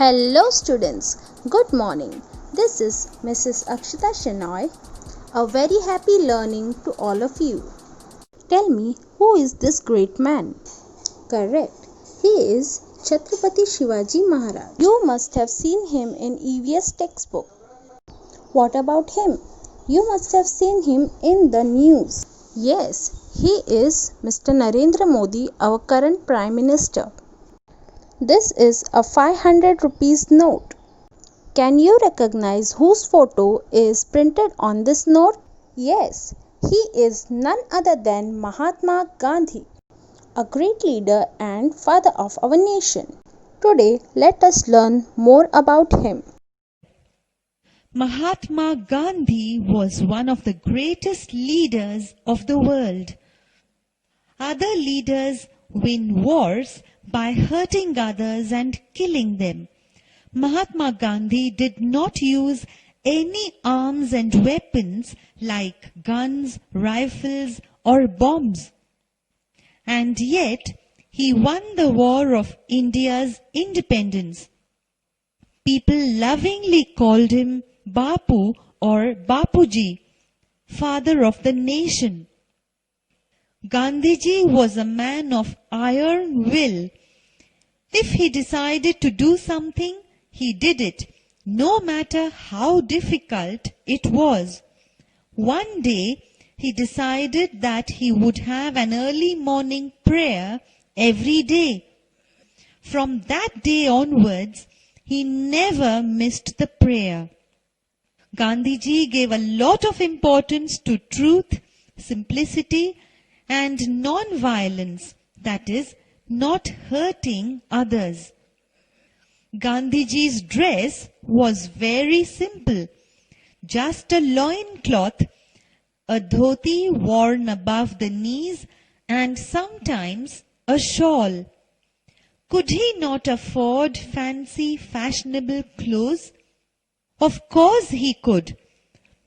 Hello students, good morning. This is Mrs. Akshita Shenoy. A very happy learning to all of you. Tell me, who is this great man? Correct, he is Chhatrapati Shivaji Maharaj. You must have seen him in EVS textbook. What about him? You must have seen him in the news. Yes, he is Mr. Narendra Modi, our current Prime Minister. This is a 500 rupees note. Can you recognize whose photo is printed on this note? Yes, he is none other than Mahatma Gandhi, a great leader and father of our nation. Today, let us learn more about him. Mahatma Gandhi was one of the greatest leaders of the world. Other leaders win wars by hurting others and killing them. Mahatma Gandhi did not use any arms and weapons like guns, rifles or bombs. And yet, he won the war of India's independence. People lovingly called him Bapu or Bapuji, father of the nation. Gandhiji was a man of iron will. If he decided to do something, he did it, no matter how difficult it was. One day, he decided that he would have an early morning prayer every day. From that day onwards, he never missed the prayer. Gandhiji gave a lot of importance to truth, simplicity, and non-violence, that is, not hurting others. Gandhiji's dress was very simple, just a loincloth, a dhoti worn above the knees, and sometimes a shawl. Could he not afford fancy, fashionable clothes? Of course he could,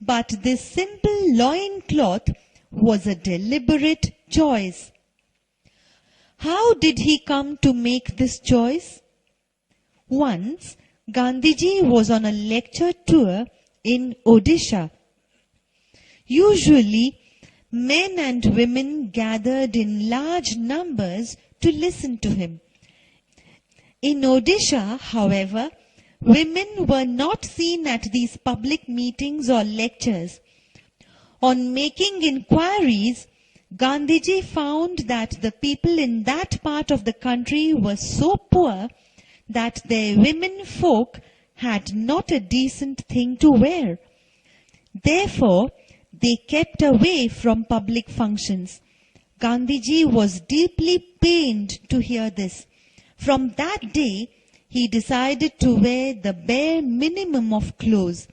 but this simple loincloth was a deliberate choice. How did he come to make this choice? Once, Gandhiji was on a lecture tour in Odisha. Usually, men and women gathered in large numbers to listen to him. In Odisha, however, women were not seen at these public meetings or lectures. On making inquiries, Gandhiji found that the people in that part of the country were so poor that their women folk had not a decent thing to wear. Therefore, they kept away from public functions. Gandhiji was deeply pained to hear this. From that day, he decided to wear the bare minimum of clothes.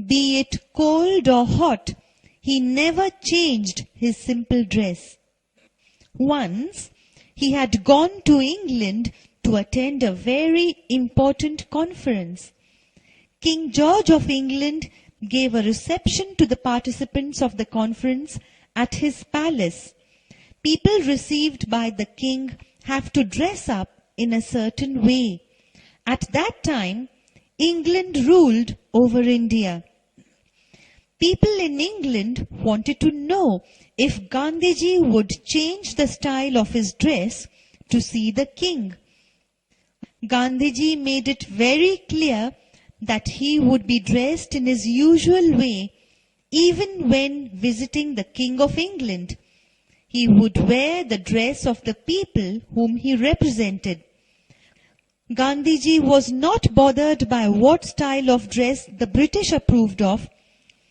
Be it cold or hot, he never changed his simple dress. Once, he had gone to England to attend a very important conference. King George of England gave a reception to the participants of the conference at his palace. People received by the king have to dress up in a certain way. At that time, England ruled over India. People in England wanted to know if Gandhiji would change the style of his dress to see the king. Gandhiji made it very clear that he would be dressed in his usual way even when visiting the King of England. He would wear the dress of the people whom he represented. Gandhiji was not bothered by what style of dress the British approved of,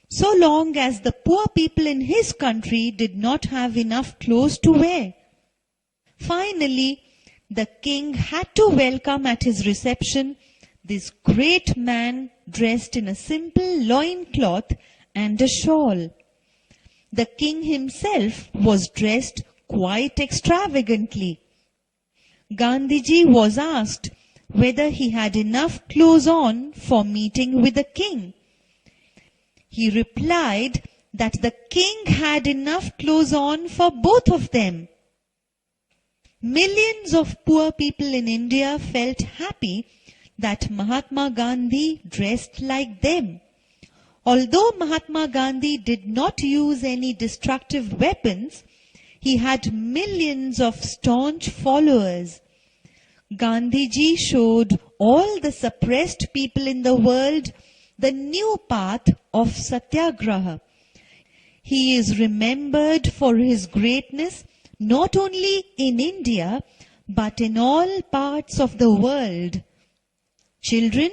so long as the poor people in his country did not have enough clothes to wear. Finally, the king had to welcome at his reception this great man dressed in a simple loincloth and a shawl. The king himself was dressed quite extravagantly. Gandhiji was asked whether he had enough clothes on for meeting with the king. He replied that the king had enough clothes on for both of them. Millions of poor people in India felt happy that Mahatma Gandhi dressed like them. Although Mahatma Gandhi did not use any destructive weapons, he had millions of staunch followers. Gandhiji showed all the suppressed people in the world the new path of Satyagraha. He is remembered for his greatness not only in India but in all parts of the world. Children,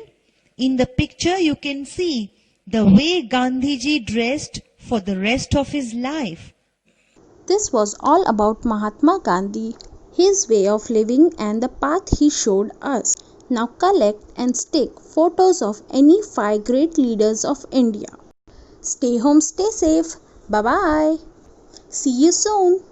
in the picture you can see the way Gandhiji dressed for the rest of his life. This was all about Mahatma Gandhi, his way of living and the path he showed us. Now collect and stick photos of any 5 great leaders of India. Stay home, stay safe. Bye bye. See you soon.